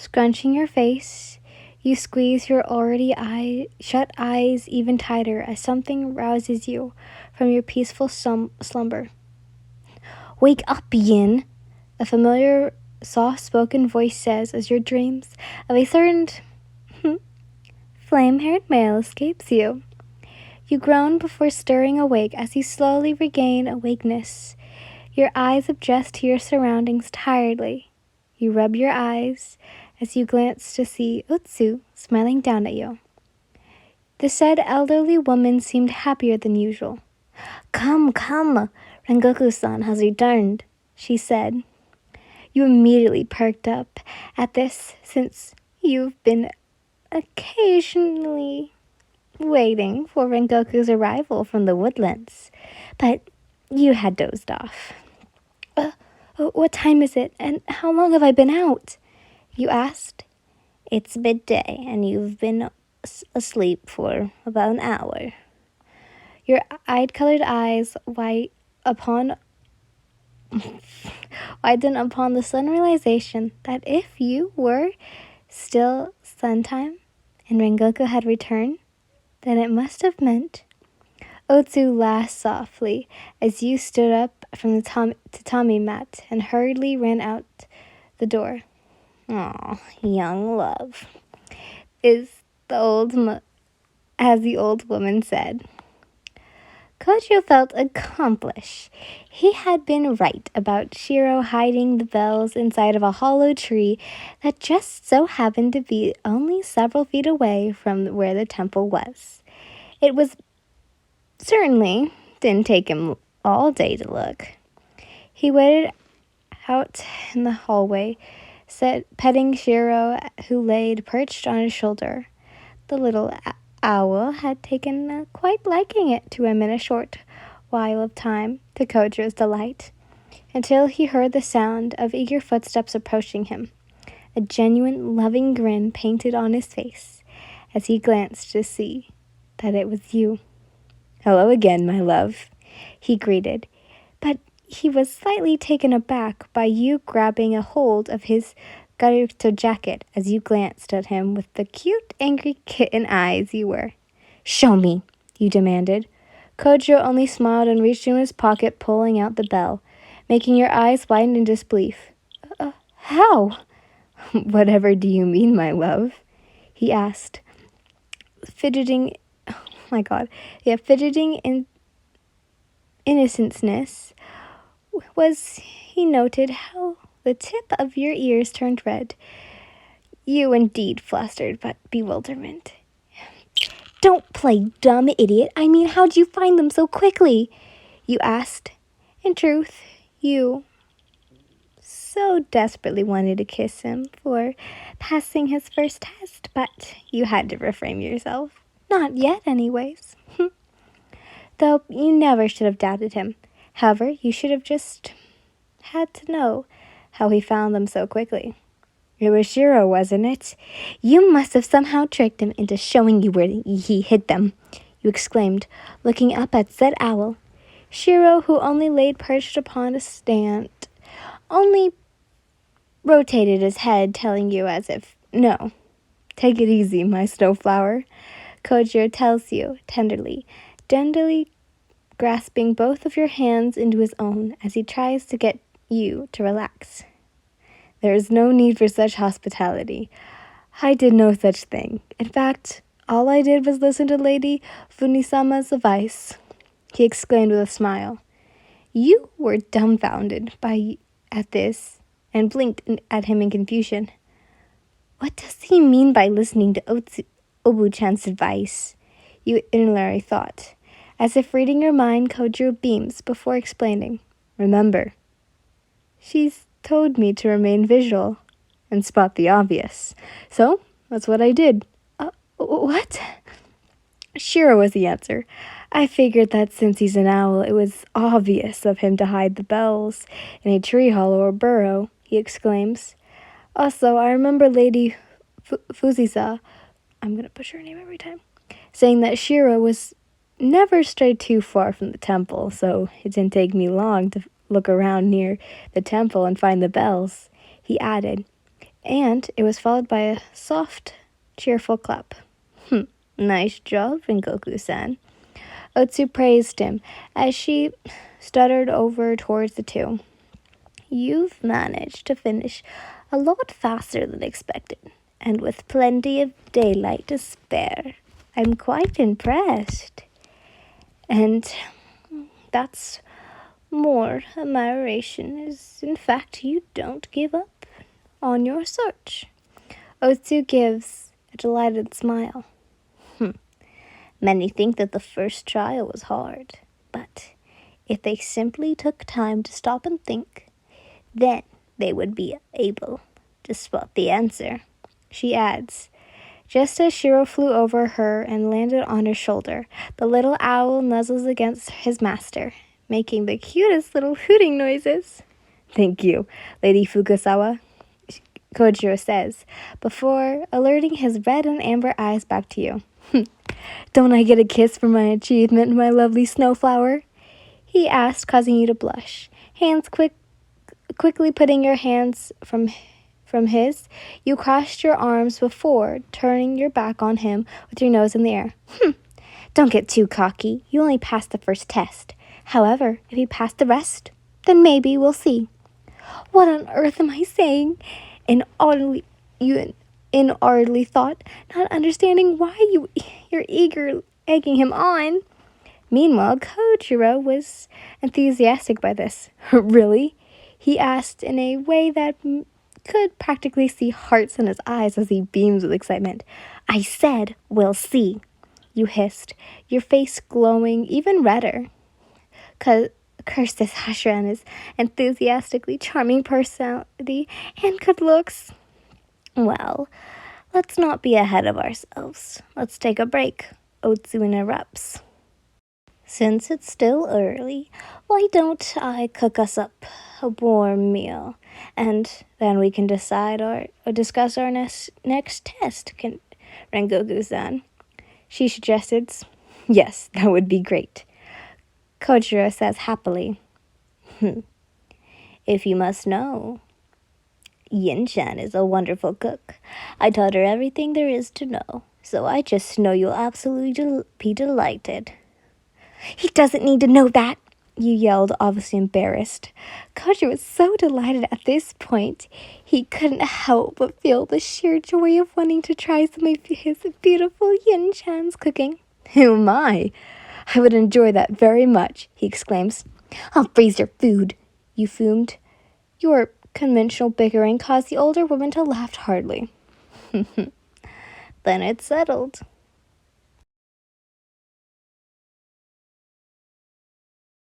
Scrunching your face, you squeeze your already shut eyes even tighter as something rouses you from your peaceful slumber. Wake up, Yin! A familiar, soft-spoken voice says as your dreams of a certain flame-haired male escapes you. You groan before stirring awake as you slowly regain awakeness. Your eyes adjust to your surroundings tiredly. You rub your eyes as you glance to see Utsu smiling down at you. The said elderly woman seemed happier than usual. Come, Rengoku-san has returned, she said. You immediately perked up at this since you've been occasionally waiting for Rengoku's arrival from the woodlands, but you had dozed off. What time is it, and how long have I been out? You asked. It's midday, and you've been asleep for about an hour. Your colored eyes widen upon the sudden realization that if you were still sun time and Rengoku had returned, then it must have meant. Otsu laughed softly as you stood up from the tatami mat and hurriedly ran out the door. Aw, young love, as the old woman said. Kojo felt accomplished. He had been right about Shiro hiding the bells inside of a hollow tree that just so happened to be only several feet away from where the temple was. It was certainly didn't take him all day to look. He waited out in the hallway, petting Shiro, who lay perched on his shoulder. The little owl had taken quite liking it to him in a short while of time, to Kojo's delight, until he heard the sound of eager footsteps approaching him. A genuine, loving grin painted on his face as he glanced to see that it was you. Hello again, my love, he greeted, but he was slightly taken aback by you grabbing a hold of his Garuto jacket as you glanced at him with the cute, angry kitten eyes you were. Show me, you demanded. Kojo only smiled and reached in his pocket, pulling out the bell, making your eyes widen in disbelief. How? Whatever do you mean, my love? He asked, fidgeting in innocence was he noted how the tip of your ears turned red. You indeed flustered, but bewilderment. Don't play dumb, idiot. I mean, how'd you find them so quickly? You asked. In truth, you so desperately wanted to kiss him for passing his first test, but you had to refrain yourself. Not yet, anyways. Though you never should have doubted him. However, you should have just had to know how he found them so quickly. It was Shiro, wasn't it? You must have somehow tricked him into showing you where he hid them, you exclaimed, looking up at said owl. Shiro, who only laid perched upon a stand, only rotated his head, telling you as if, no. Take it easy, my snowflower, Kojo tells you tenderly grasping both of your hands into his own as he tries to get you to relax. There is no need for such hospitality. I did no such thing. In fact, all I did was listen to Lady Funisama's advice, he exclaimed with a smile. You were dumbfounded at this and blinked at him in confusion. What does he mean by listening to Obu-chan's advice? You inwardly thought. As if reading your mind, Kojo beams before explaining. Remember, she's told me to remain visual and spot the obvious. So, that's what I did. What? Shiro was the answer. I figured that since he's an owl, it was obvious of him to hide the bells in a tree hollow or burrow, he exclaims. Also, I remember Lady Fuzisa, I'm going to push her name every time, saying that Shiro was never strayed too far from the temple, so it didn't take me long to look around near the temple and find the bells, he added. And it was followed by a soft, cheerful clap. Nice job, Rengoku-san. Otsu praised him as she stuttered over towards the two. You've managed to finish a lot faster than expected, and with plenty of daylight to spare. I'm quite impressed. And that's more admiration is, in fact, you don't give up on your search. Otsu gives a delighted smile. Many think that the first trial was hard, but if they simply took time to stop and think, then they would be able to spot the answer. She adds, just as Shiro flew over her and landed on her shoulder, the little owl nuzzles against his master, making the cutest little hooting noises. Thank you, Lady Fukasawa, Kojiro says, before alerting his red and amber eyes back to you. Don't I get a kiss for my achievement, my lovely snowflower? He asked, causing you to blush. Quickly putting your hands from his, you crossed your arms before turning your back on him with your nose in the air. Don't get too cocky. You only passed the first test. However, if you pass the rest, then maybe we'll see. What on earth am I saying? Inaudible thought, not understanding why you're egging him on. Meanwhile, Kojiro was enthusiastic by this. Really? He asked in a way that could practically see hearts in his eyes as he beams with excitement. I said, we'll see, you hissed, your face glowing even redder. Curse this Hashira and his enthusiastically charming personality and good looks. Well, let's not be ahead of ourselves. Let's take a break, Otsu interrupts. Since it's still early, why don't I cook us up a warm meal, and then we can discuss our next test, Rengoku-san. She suggested. Yes, that would be great. Kojiro says happily. If you must know, Yin-chan is a wonderful cook. I taught her everything there is to know, so I just know you'll absolutely be delighted. He doesn't need to know that, you yelled, obviously embarrassed. Kojiro was so delighted at this point, he couldn't help but feel the sheer joy of wanting to try some of his beautiful Yin-chan's cooking. Oh my, I would enjoy that very much, he exclaims. I'll freeze your food, you fumed. Your conventional bickering caused the older woman to laugh heartily. Then it's settled.